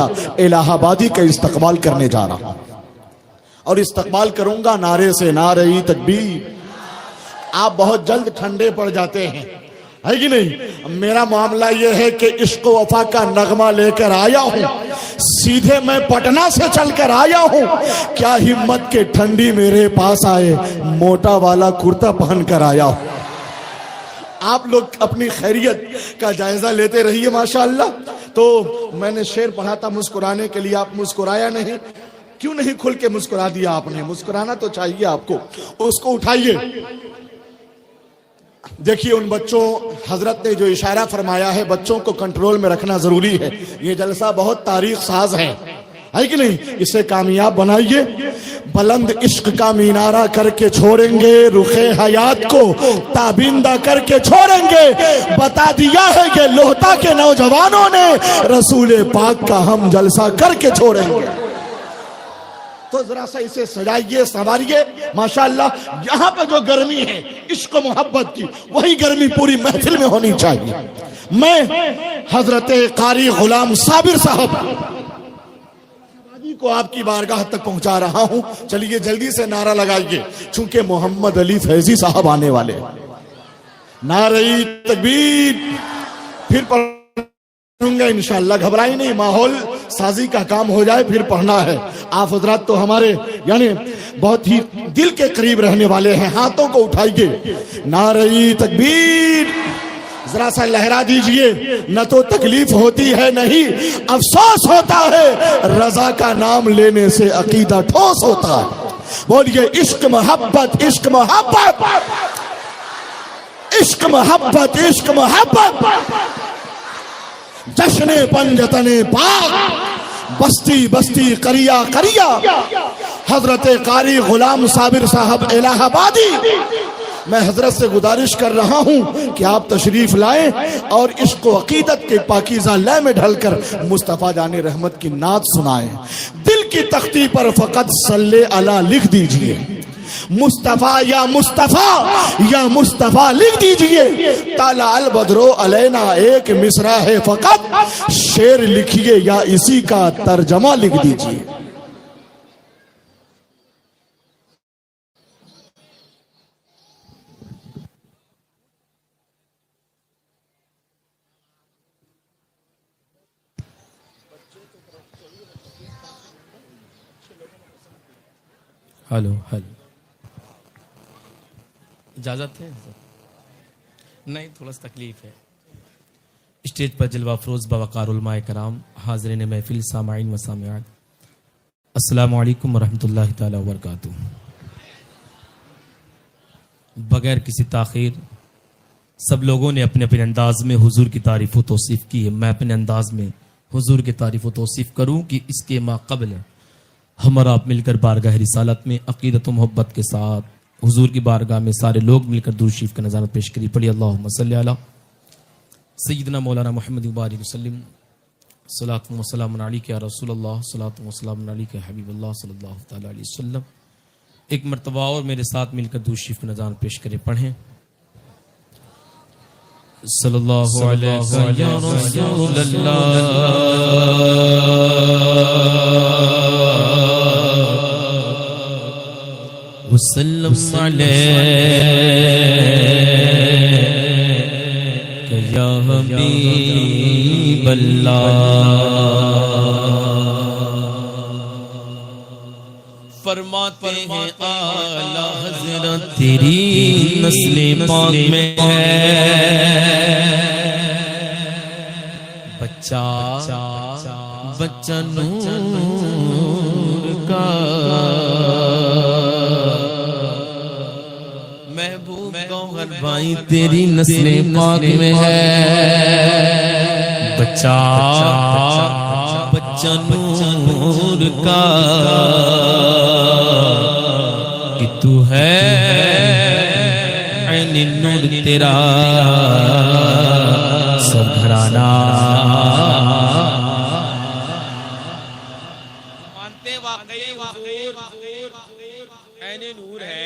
किबला इलाहाबादी का इस्तकबाल करने जा रहा हूं और इस्तकबाल करूंगा नारे से, नारे तकबीर। आप बहुत जल्द ठंडे पड़ जाते हैं, है कि नहीं? मेरा मामला यह है कि इश्क वफा का नगमा लेकर आया हूं, सीधे मैं पटना से चलकर आया हूं। क्या हिम्मत के ठंडी मेरे पास आए, मोटा वाला कुर्ता पहन कर आया हूं। आप लोग अपनी खैरियत का जायजा लेते रहिए माशाअल्लाह। तो मैंने शेर पढ़ा था मुस्कुराने के लिए, आप मुस्कुराया नहीं। क्यों नहीं खुल के मुस्कुरा दिया आपने? मुस्कुराना तो चाहिए आपको। उसको उठाइए, देखिए उन बच्चों, हजरत ने जो इशारा फरमाया है, बच्चों को कंट्रोल में रखना जरूरी है। ये जलसा बहुत तारीख साज है कि नहीं? इसे कामयाब बनाइए। बुलंद इश्क का मीनारा करके छोड़ेंगे, रुखे हयात को ताबिंदा करके छोड़ेंगे। बता दिया है कि लोहता के नौजवानों ने, रसूल पाक का हम जलसा करके छोड़ेंगे। तो जरा सा इसे सजाइए, संवारिए माशाअल्लाह। यहाँ पर जो गर्मी है इश्क मोहब्बत की, वही गर्मी पूरी महफिल में होनी चाहिए। मैं हजरत कारी गुलाम साबिर साहब को आपकी बारगाह तक पहुंचा रहा हूं। चलिए जल्दी से नारा लगाइए, चूंकि मोहम्मद अली फैजी साहब आने वाले। नारे तकबीर फिर पढ़ूंगा इंशाअल्लाह, घबराई नहीं। माहौल साजी का काम हो जाए फिर पढ़ना है। आप हजरात तो हमारे यानी बहुत ही दिल के करीब रहने वाले हैं। हाथों को उठाइए, नारे तकबीर जरा सा लहरा दीजिए। न तो तकलीफ होती है, नहीं अफसोस होता है, रजा का नाम लेने से अकीदा ठोस होता है। बोलिए इश्क मोहब्बत, इश्क मोहब्बत, इश्क मोहब्बत, इश्क मोहब्बत। जश्ने पंजतने पाक, बस्ती बस्ती करिया करिया, हजरत कारी गुलाम साबिर साहब इलाहाबादी। मैं हजरत से गुजारिश कर रहा हूं कि आप तशरीफ लाएं और इश्क व अकीदत के पाकीज़ा लय में ढलकर मुस्तफ़ा जाने रहमत की नात सुनाएं। दिल की तख्ती पर फकत सल्ले अला लिख दीजिए, मुस्तफ़ा या मुस्तफ़ा या मुस्तफ़ा लिख दीजिए। ताला अल बदरो अलैना एक मिसरा है फकत, शेर लिखिए या इसी का तर्जमा लिख दीजिए। हेलो हेलो, इजाज़त है? नहीं, थोड़ा सा तकलीफ है। स्टेज पर जलवा फरोज बवकार उलमाए कराम, हाज़रीन महफिल, सामाईन व सामियात, अस्सलामु अलैकुम वरहमतुल्लाहि ताला वबरकातुहू। बगैर किसी ताख़ीर सब लोगों ने अपने अपने अंदाज में हुजूर की तारीफ़ व तौसीफ़ की है। मैं अपने अंदाज में हुजूर की तारीफ़ व तौसीफ़ करूँ कि इसके माक़बल हमारा आप मिलकर बारगाह रिसालत में अक़ीदत व मोहब्बत के साथ हुजूर की बारगाह में सारे लोग मिलकर दुरूद शरीफ का नज़ारा पेश करी। पढ़ी अल्लाहुम्मा सल्ली अला सय्यिदना मौलाना मुहम्मद बारिक वसल्लम, सलातु व सलामुन अलैका या रसूलल्लाह, सलातु व सलामुन अलैका या हबीबल्लाह सल्लल्लाहु तआला अलैहि वसल्लम। एक मर्तबा और मेरे साथ मिलकर दुरूद शरीफ का नज़ारा पेश करें। पढ़ें सल्लल्लाहु अलैहि या वसल्लम अलैका या हबीबल्लाह। फरमाते हैं आला हज़रत तेरी नस्ले पाक में है बच्चा बच्चा नूर का, महबूब गौहर भाई तेरी नस्ले पाक में है बच्चा बच्चा नूर का, कि तू है ऐन नूर तेरा सब घराना। मानते वाकई ऐन नूर है,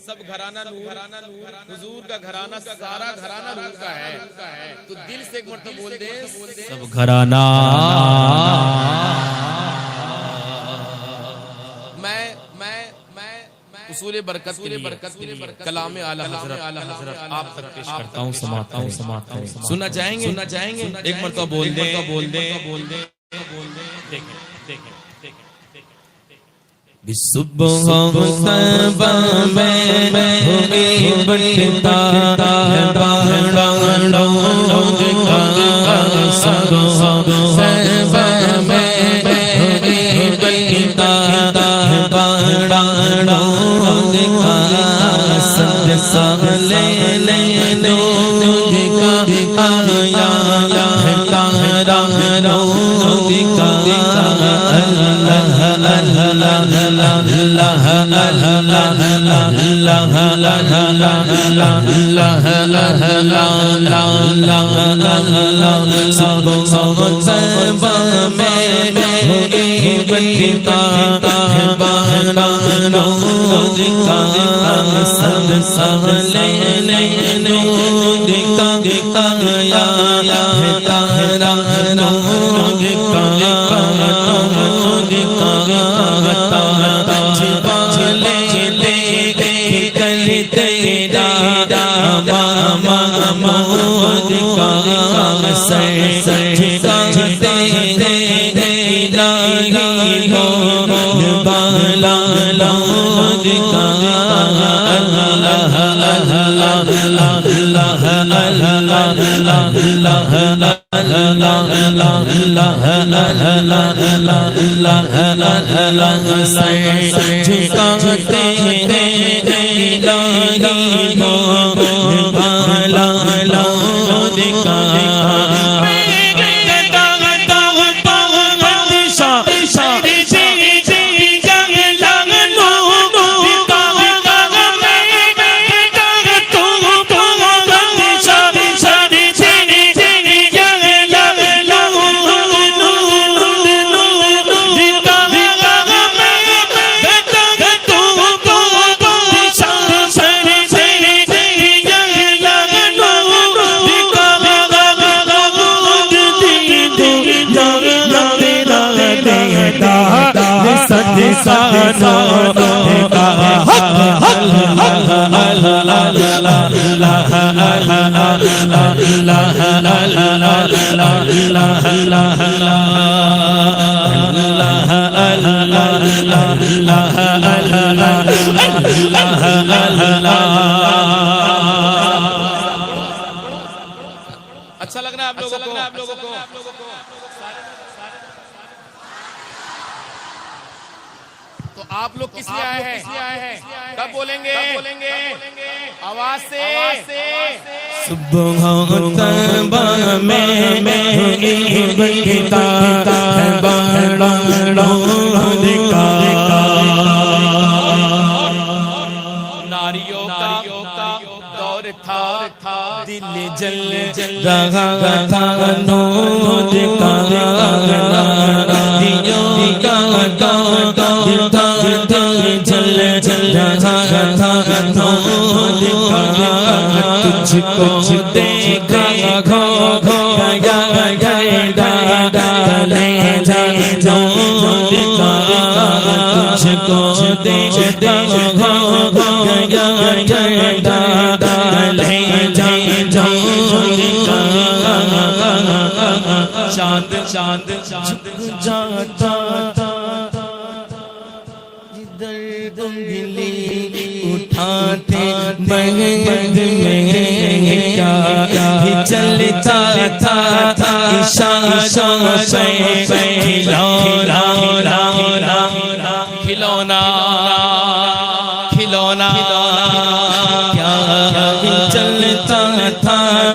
सब घराना नूर, हुजूर का घराना सारा घराना नूर का है। तो दिल से एक मर्तबा बोल दे, सब घराना बरकत के लिए कलाम आला हज़रत आप तक पेश करता हूँ, समाता हूँ। सुना जाएंगे एक मरतबा बोल दे। सुबह तौबा में हुई बरकता बाड़ा लोग का सुबह तौबा में हुई बरकता बाड़ा लोग का सब ले लोग का आया तारा लोग का अच्छा लग रहा है आप लोगों को? तो आप लोग किस लिए आए हैं? कब बोलेंगे? आवाज से। सुबह तौबा में बरकता बाड़ा लोग का नारियों का दौर था दिल जल रहा था नूर का नारियों का दौर था दिल जल रहा था नूर का तुझको देखा घो गया डाले नूर का तुझको देखा घो गया डाले चांद जाता जिधर उंगली उठाते महंद में क्या चलता था इशारों से खिलौना क्या चलता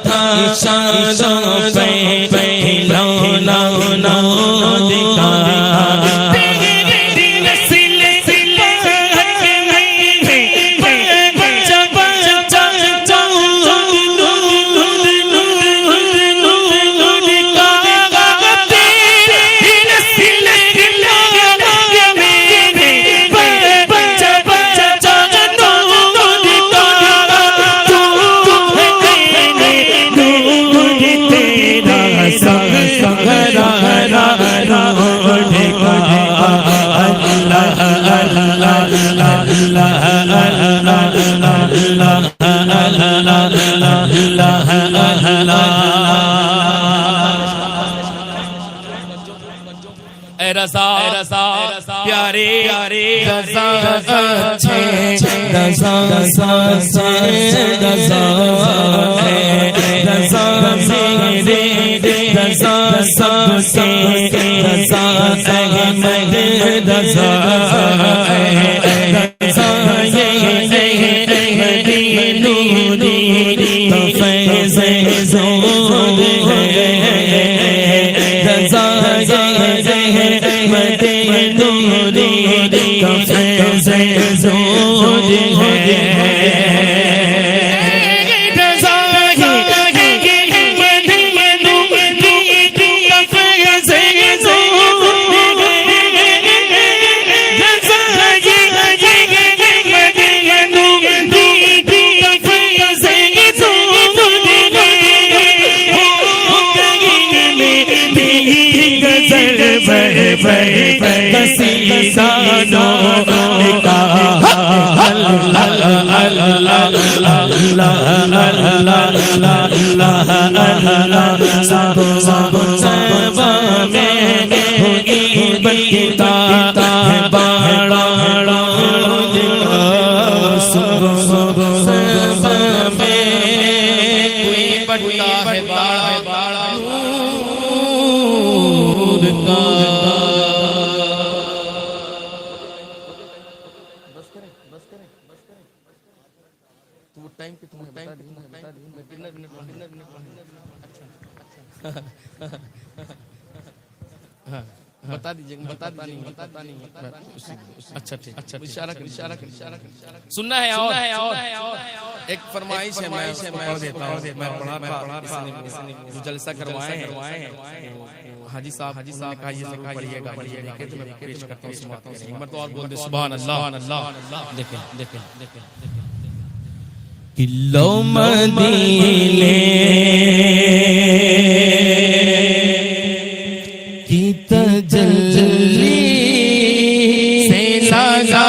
था इशारों से ए रज़ा प्यारे रज़ा अच्छे रज़ा मेरे रज़ा सबसे रज़ा अहमद रज़ा ये नूरी तो फैज़ ज़ोर है रज़ा मते नूरी का फैज़ ज़ोर है बता दीजिए अच्छा ठीक इशारा कर सुनना है और एक फरमाइश है मैं पढ़ देता हूँ मैं पढ़ा जो जलसा करवाए हैं हाजी साहब ने कहा ये पढ़िएगा तो मैं पेश करता हूँ एक बार तो और बोल दे सुभान अल्लाह देखें किलो मदीने की तजल्ली से लगा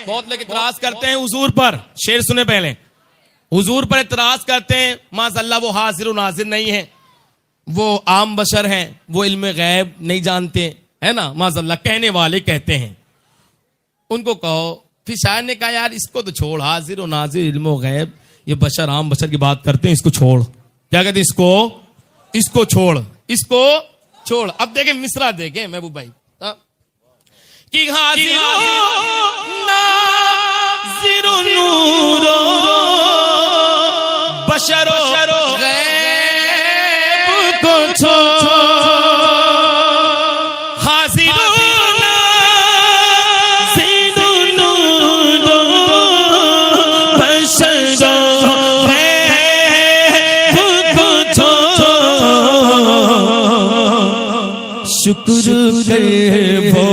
बहुत लोग इतराज करते हैं हुजूर पर। शेर सुने पहले, हुजूर पर इतराज करते हैं माज़अल्लाह वो हाजिर नाजिर नहीं है, वो आम बशर हैं, वो इल्म गैब नहीं जानते, है ना, माज़अल्लाह कहने वाले कहते हैं। उनको कहो, फिर शायर ने कहा यार इसको तो छोड़, हाजिर और नाजिर इल्म गैब ये बशर आम बशर की बात करते हैं, इसको छोड़। क्या कहते हैं? इसको छोड़। अब देखें मिसरा देखें महबूब भाई कि हाजिर नाजिर नूरो बशरो गैब को छोड़, हाजिर नाजिर नूरो बशरो गैब को छोड़। शुक्र कर वो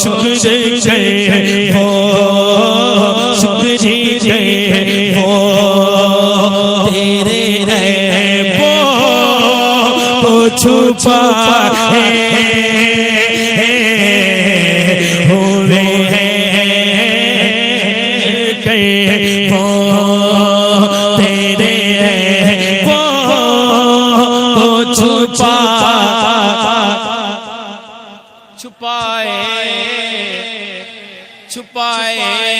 शुक्र कर वो शुक्र कर वो तेरे रहे वो छुपा हुए गए वो तेरे वो छुपा छुपाए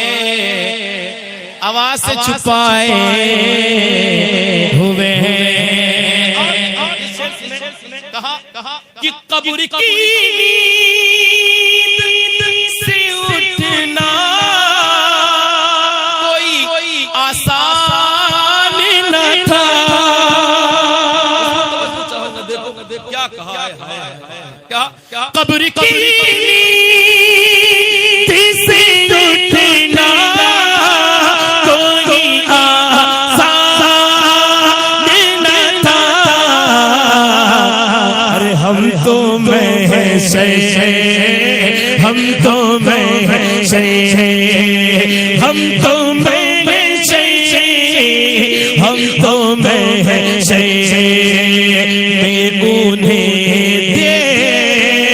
आवाज से छुपाए हुए कहा कि कब्र की नींद से उठना कोई आसान न था। क्या कहा है क्या कब्र की नींद से उठना कोई आसान न था। अरे हम तो महशर हम तो महशर हम तो महशर हम तो महशर में उन्हें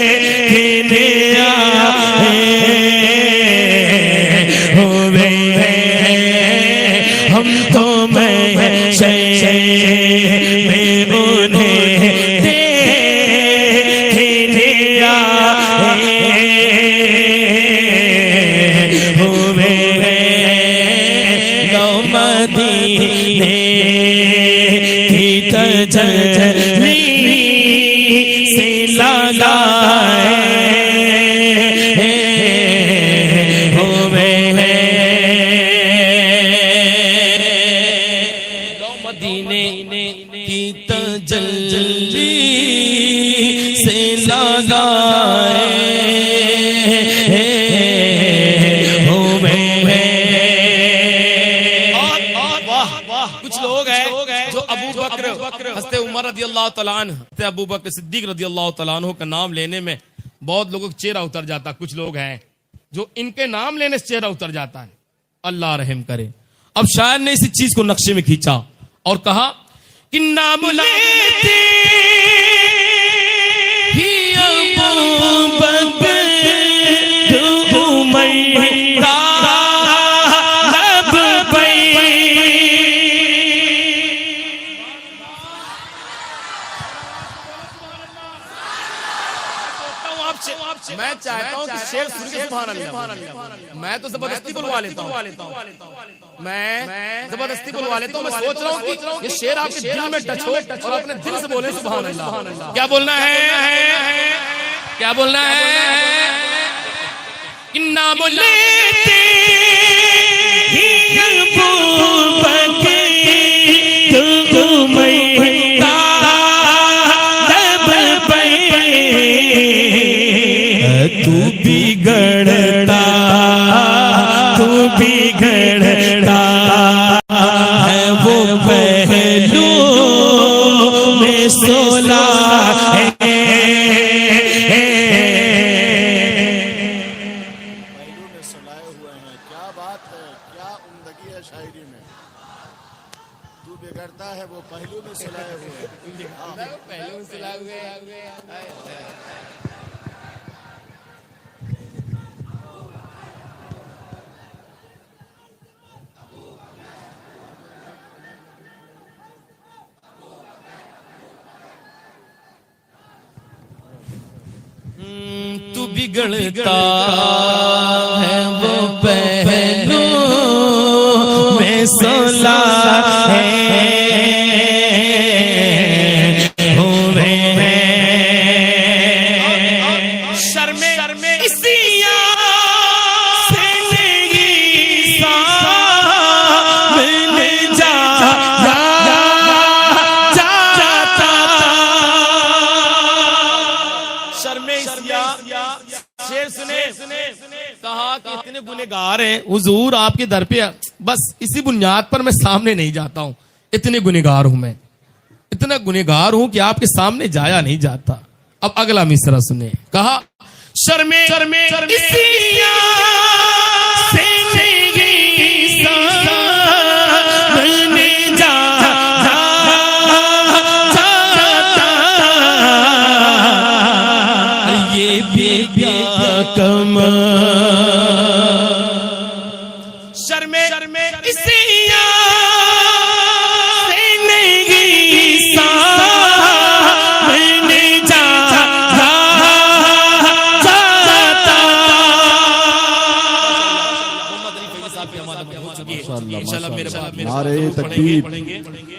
देखने आए हुए हम तो महशर में उन्हें देखने आए हुए गौ मदीने की तजल्ली से लगाए हुए गौ मदीने की तजल्ली से लगाए कुछ लोग हैं जो अबू बकर हज़रत उमर रज़ी अल्लाह तआला अन्हु हज़रत अबू बकर सिद्दीक रज़ी अल्लाह तआला अन्हु का नाम लेने में बहुत लोगों का चेहरा उतर जाता। कुछ लोग हैं जो इनके नाम लेने से चेहरा उतर जाता है। अल्लाह रहम करे। अब शायर ने इसी चीज को नक्शे में खींचा और कहा कि नाम लेते ही अबू बकर मैं चाहता हूँ कि शेर सुन के सुभान अल्लाह। मैं तो जबरदस्ती बुलवा लेता हूँ मैं जबरदस्ती बुलवा लेता हूँ। मैं सोच रहा हूँ कि ये शेर आपके दिल में टच हो और अपने दिल से बोले सुभान अल्लाह। क्या बोलना है क्या बोलना है कि नाम लेते ही अबू बकर तू बिगड़ता है वो पहलू में सोला है। पहलू में सुलाए हुए हैं। क्या बात है, क्या उम्दगी है शायरी में। तू बिगड़ता है वो पहलू में सुलाए हुए पहलू में सुलाए हुए तू बिगड़ता है वो पहलू में सोला है शर्मे इसिया से नहीं सामने जाता शर्मे शेर सुने कहा कि इतने गुनहगार हैं हुजूर आपके दर पे, बस इसी बुनियाद पर मैं सामने नहीं जाता हूँ। इतने गुनहगार हूं मैं, इतना गुनहगार हूं कि आपके सामने जाया नहीं जाता। अब अगला मिसरा सुने, कहा शर्मे इसिया से नहीं सामने जाता ये बेगम शर्मे इसिया से नहीं सामने जाता नारे तकबीर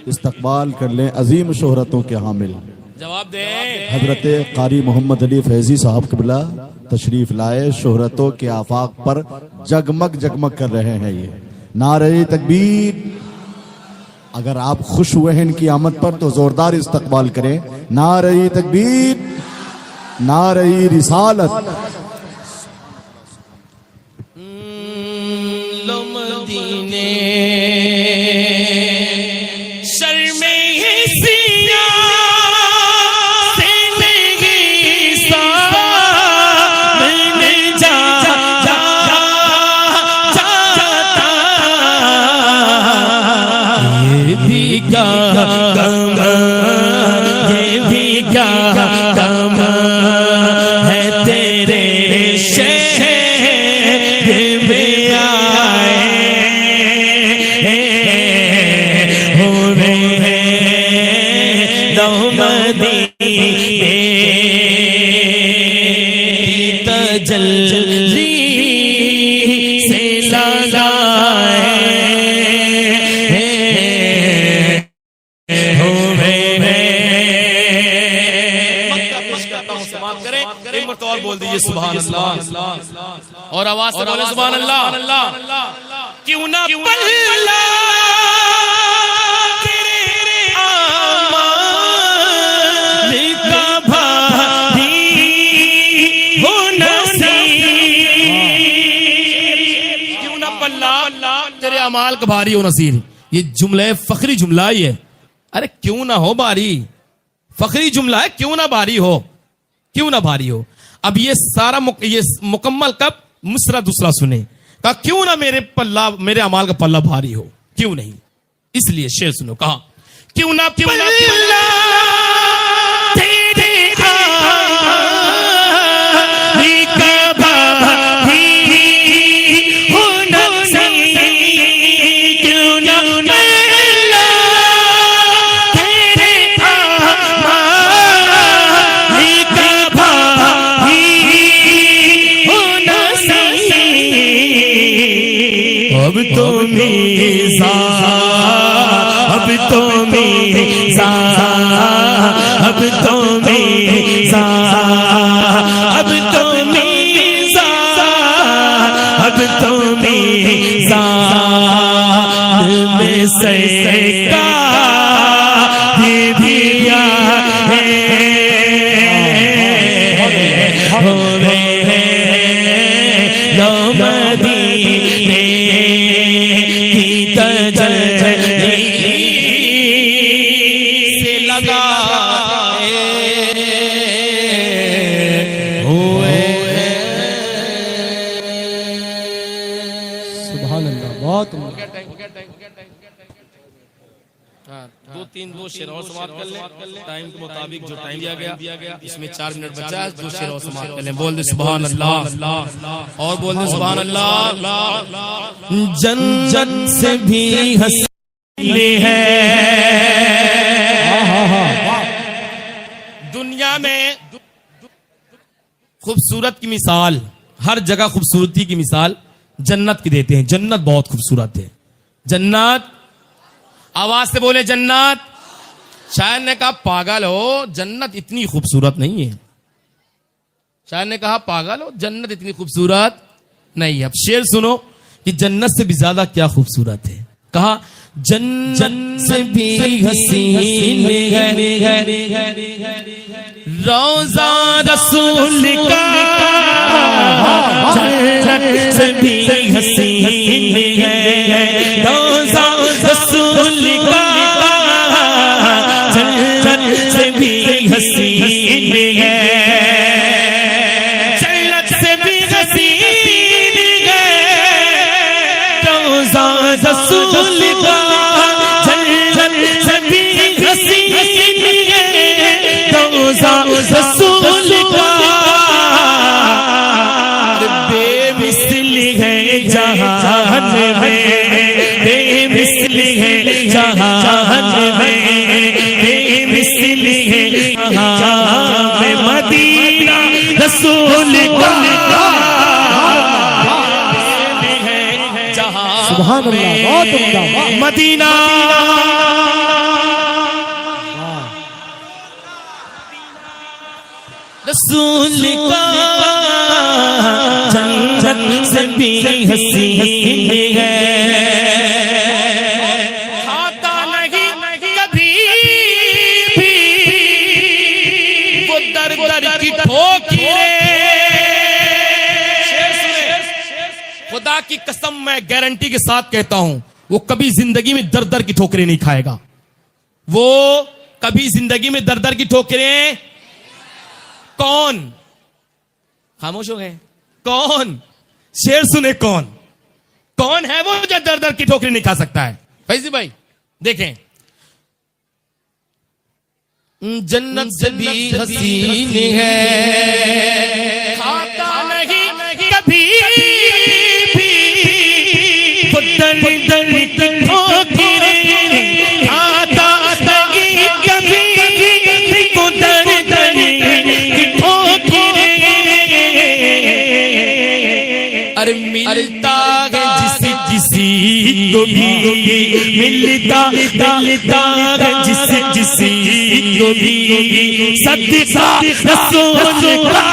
इस्तकबाल कर लें अजीम शोहरतों के हामिल। जवाब दे। हजरत कारी मोहम्मद अली फैजी साहब क़िबला तशरीफ लाए, शोहरतों के आफाक पर जगमग जगमग कर रहे हैं ये। नारे तकबीर। अगर आप खुश हुए हैं इनकी आमद पर तो जोरदार इस्तकबाल करें। नारे तकबीर, नारे रिसालत। मदीने शर्मे सिया से नहीं सामने जाता ये भी क्या गम, ये भी क्या गम है तेरे शहर में आए हो रे तजल्ली से लगाए हो रे और बोल दीजिए सुभान अल्लाह, और आवाज से बोले सुभान अल्लाह। क्यों ना पल्ला तेरे आमाल का भारी हो नसीर, क्यों ना पल्ला तेरे अमाल का भारी हो नसीर। ये जुमला फखरी जुमला ही है। अरे क्यों ना हो भारी, फखरी जुमला है, क्यों ना भारी हो, क्यों ना भारी हो। अब ये सारा ये मुकम्मल कब मिसरा दूसरा सुने, कहा क्यों ना मेरे अमाल का पल्ला भारी हो, क्यों नहीं। इसलिए शेर सुनो, कहा क्यों ना पल्ला तेरे आमाल का भारी हो नसीर, क्यों ना पल्ला तेरे आमाल का भारी हो नसीर। अब तो मीज़ान, अब तो मीज़ान, अब तो मीज़ान, अब तो मीज़ान, अब तो मीज़ान में सैका ये भी है हो रे मदीने की तजल्ली से लगाए हुए। सुभान अल्लाह, बहुत दो शेर और समाप्त कर ले, टाइम के मुताबिक जो टाइम दिया गया इसमें 4 मिनट बचा है, 2 शेर और समाप्त कर ले। बोल दे सुभान अल्लाह, और बोल दे सुभान अल्लाह। जन्नत से भी हंसी है दुनिया में, खूबसूरत की मिसाल, हर जगह खूबसूरती की मिसाल जन्नत की देते हैं। जन्नत बहुत खूबसूरत है, जन्नत। आवाज से बोले जन्नत। शायर ने कहा पागल हो, जन्नत इतनी खूबसूरत नहीं है। शायर ने कहा पागल हो, जन्नत इतनी खूबसूरत नहीं है। अब शेर सुनो कि जन्नत से भी ज्यादा क्या खूबसूरत है। कहा जन्नत से भी हसीन है रोज़ा रसूल का, जन्नत से भी हसीन है रोज़ा रसूल का, जन्नत से भी हसीन हसीन है, जन्नत से भी हसीन है रोज़ा रसूल का, जन्नत से भी हसीन है रोज़ा रसूल का। बेमिसल है जहान में, बेमिसल है जहान में, बेमिसल है जहान में मदीना रसूल का। सुभान अल्लाह, बहुत उम्दा, मदीना रसूल का, जन्नत से भी हसीन है। खाता नहीं कभी भी वो दर दर की ठोकरें, खुदा की कसम मैं गारंटी के साथ कहता हूं वो कभी जिंदगी में दर दर की ठोकरें नहीं खाएगा। वो कभी जिंदगी में दर दर की ठोकरें, कौन? खामोश हो गए। कौन? शेर सुने, कौन कौन है वो जो दर दर की ठोकरें नहीं खा सकता है? फैजी भाई देखें, जन्नत से भी हसीन है, खाता नहीं कभी भी वो दर दर की ठोकरें, खाता नहीं कभी वो दर दर की ठोकरें। अरे मिलता है जिसी को भी, मिलता मिलता है जिसी को भी सदका रसूल का,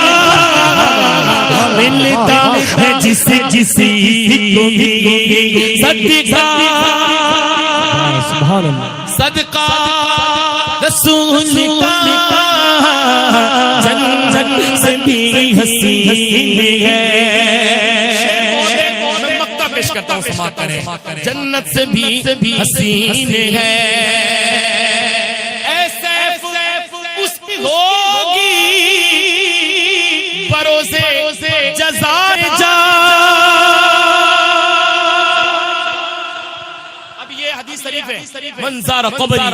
मिलता है जिसी को भी सदका, सुभान अल्लाह, सदका रसूल का, जन्नत से भी हसीन है। पेश करता हूं, समाप्त करें। जन्नत से भी हसीन है, ऐसे उसकी होगी भरोसे जज़ाए जा। अब ये हदीस शरीफ है, मंज़ार क़ब्री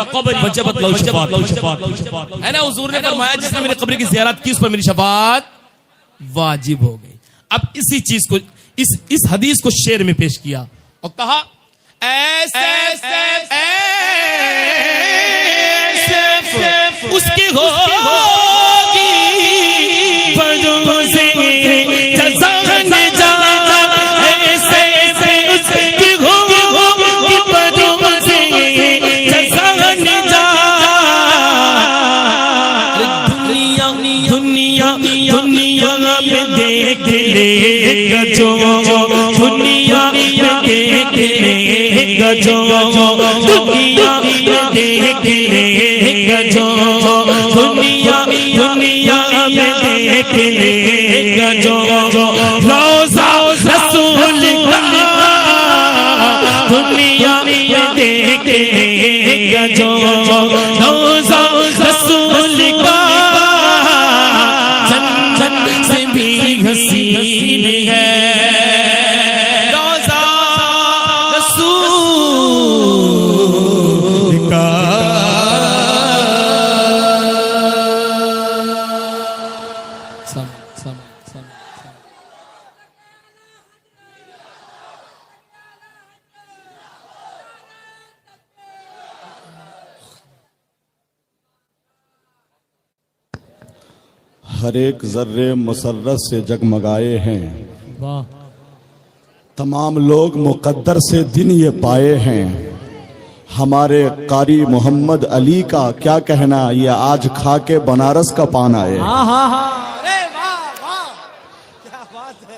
वजबत लहु शफ़ाअत, है ना? हुजूर ने फरमाया जिसने मेरी कब्र की ज़ियारत की उस पर मेरी शफ़ाअत वाजिब हो गई। अब इसी चीज को इस हदीस को शेर में पेश किया और कहा ऐसे उसकी होगी भरोसे जज़ाए जा, ऐसे उसकी होगी भरोसे जज़ाए जा। दुनिया में देख लेगा जो, दुनिया में देख लेगा जो, दुनिया में देख लेगा जो, दुनिया में देख लेगा जो रोज़ा रसूल का, दुनिया में देख लेगा जो रोज़ा रसूल का, हसीन है रोज़ा रसूल का। हर एक जर्रे मसर्रत से जगमगाए हैं, वाह, तमाम लोग मुकद्दर से दिन ये पाए हैं। हमारे कारी मोहम्मद अली का क्या कहना, ये आज खा के बनारस का पान आए।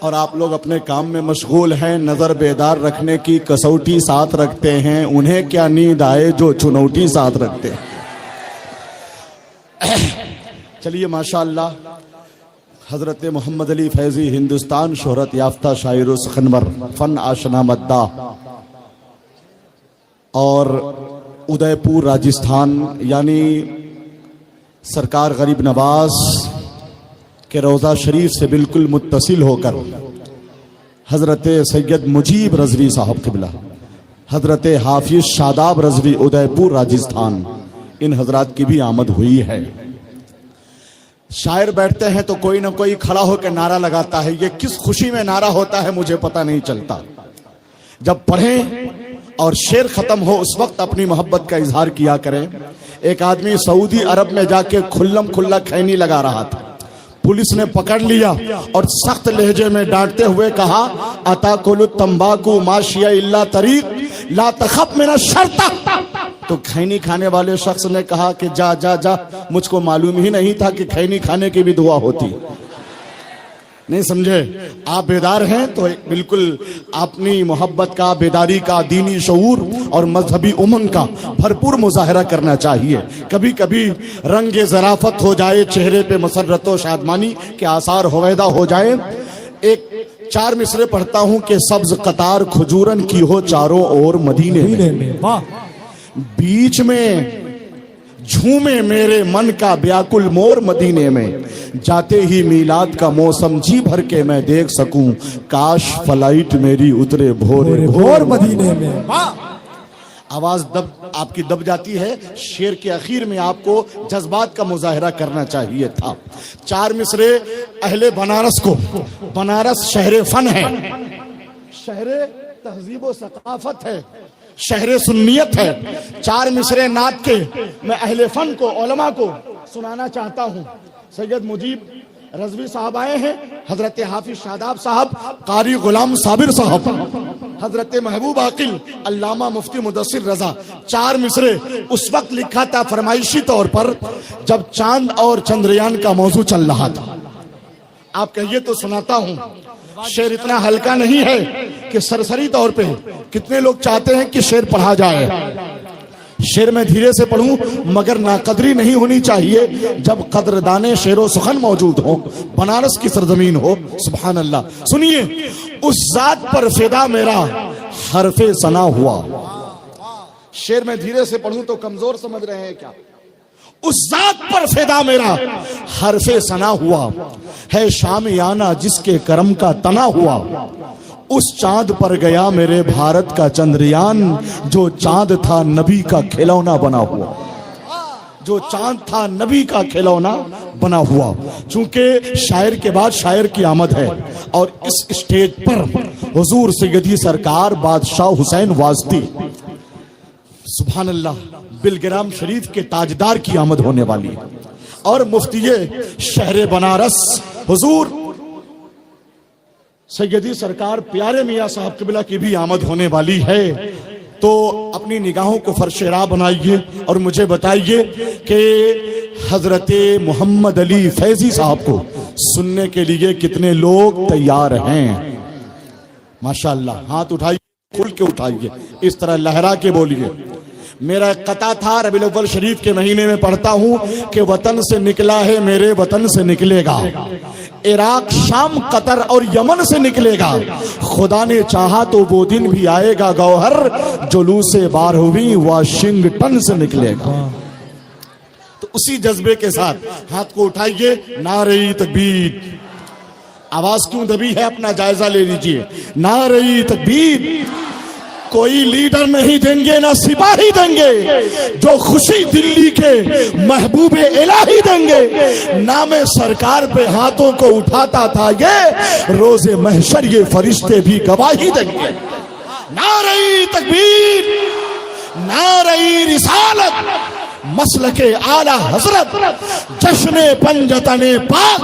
और आप लोग अपने काम में मशगूल हैं, नजर बेदार रखने की कसौटी साथ रखते हैं। उन्हें क्या नींद आए जो चुनौती साथ रखते हैं। चलिए माशाअल्लाह, हजरत मोहम्मद अली फैजी हिंदुस्तान शोहरत याफ्ता शायर सखनवर फन आशना मद्दा और उदयपुर राजस्थान यानी सरकार गरीब नवाज के रोज़ा शरीफ से बिल्कुल मुत्तसिल होकर हज़रत सैयद मुजीब रज़वी साहब क़िबला, हज़रत हाफिज शादाब रज़वी उदयपुर राजस्थान, इन हजरात की भी आमद हुई है। शायर बैठते हैं तो कोई ना कोई खड़ा होकर नारा लगाता है। ये किस खुशी में नारा होता है मुझे पता नहीं चलता। जब पढ़ें और शेर खत्म हो उस वक्त अपनी मोहब्बत का इजहार किया करें। एक आदमी सऊदी अरब में जाके खुल्लम खुल्ला खैनी लगा रहा था। पुलिस ने पकड़ लिया और सख्त लहजे में डांटते हुए कहा, अताकुलु तंबाकू माशिया इल्ला तरीक ला तखफ मिना शर्ता। तो खैनी खाने वाले शख्स ने कहा कि जा जा जा, मुझको मालूम ही नहीं था कि खैनी खाने की भी दुआ होती। नहीं समझे? आप बेदार हैं तो बिल्कुल अपनी मोहब्बत का, बेदारी का, दीनी शऊर और मजहबी उमंग का भरपूर मुजाहरा करना चाहिए। कभी कभी रंग ज़राफत हो जाए, चेहरे पे मसरत व शादमानी के आसार होवैदा हो जाए। एक 4 मिसरे पढ़ता हूं कि सब्ज कतार खजूरन की हो चारों ओर मदीने में, वाह, बीच में झूमे मेरे मन का व्याकुल मोर मदीने में, जाते ही मीलाद का मौसम जी भर के मैं देख सकूं, काश फ्लाइट मेरी उतरे भोरे भोर मदीने में, वाह। आवाज आपकी दब जाती है। शेर के आखिर में आपको जज्बात का मुजाहरा करना चाहिए था। 4 मिसरे अहले बनारस को, बनारस शहर फन है, शहर तहजीब व सकाफत है, शहर सुन्नियत है। 4 मिसरे नात के मैं अहले फन को, उलमा को सुनाना चाहता हूँ। सैयद मुजीब रज़वी साहब आए हैं, हजरत हाफिज शादाब साहब, कारी गुलाम साबिर साहब, हजरत महबूब आकिल, अल्लामा मुफ्ती मुदस्सिर रजा। 4 मिसरे उस वक्त लिखा था फरमाइशी तौर पर जब चांद और चंद्रयान का मौजू चल रहा था। आप कहिए तो सुनाता हूं। शेर इतना हल्का नहीं है कि सरसरी तौर पे कितने लोग चाहते हैं कि शेर पढ़ा जाए। शेर में धीरे से पढ़ूं मगर नाकदरी नहीं होनी चाहिए जब कदरदाने शेरो सुखन मौजूद हो, बनारस की सरजमीन हो। सुभान अल्लाह। सुनिए, उस जात पर फिदा मेरा हरफे सना हुआ। शेर में धीरे से पढ़ूं तो कमजोर समझ रहे हैं क्या? उस जात पर फिदा मेरा हरफे सना हुआ है, शामियाना जिसके करम का तना हुआ। उस चांद पर गया मेरे भारत का चंद्रयान, जो चांद था नबी का खिलौना बना हुआ, जो चांद था नबी का खिलौना बना हुआ। चूंकि शायर के बाद शायर की आमद है और इस स्टेज पर हुजूर सैयदी सरकार बादशाह हुसैन वास्ती, सुभान अल्लाह, बिलग्राम शरीफ के ताजदार की आमद होने वाली है और मुफ्ती शहर बनारस हुजूर सैयदी सरकार प्यारे मियाँ साहब क़िबला की भी आमद होने वाली है। तो अपनी निगाहों को फर्शेरा बनाइए और मुझे बताइए कि हजरत मोहम्मद अली फैजी साहब को सुनने के लिए कितने लोग तैयार हैं? माशाअल्लाह, हाथ उठाइए, खुल के उठाइए, इस तरह लहरा के बोलिए। मेरा कता था, रबीउल अव्वल शरीफ के महीने में पढ़ता हूं कि वतन से निकला है मेरे वतन से निकलेगा, इराक शाम कतर और यमन से निकलेगा, खुदा ने चाहा तो वो दिन भी आएगा गौहर जुलूसे 12वीं वाशिंगटन से निकलेगा। तो उसी जज्बे के साथ हाथ को उठाइए, नारे तकबीर। आवाज क्यों दबी है अपना जायजा ले लीजिए। नारे तकबीर। कोई लीडर नहीं देंगे ना सिपाही देंगे, जो खुशी दिल्ली के महबूबे इलाही देंगे। नामे सरकार पे हाथों को उठाता था ये, रोजे महशर ये फरिश्ते भी गवाही देंगे। नारे तकबीर, नारे रिसालत, मसलके आला हजरत, जश्ने पंजतने पाक।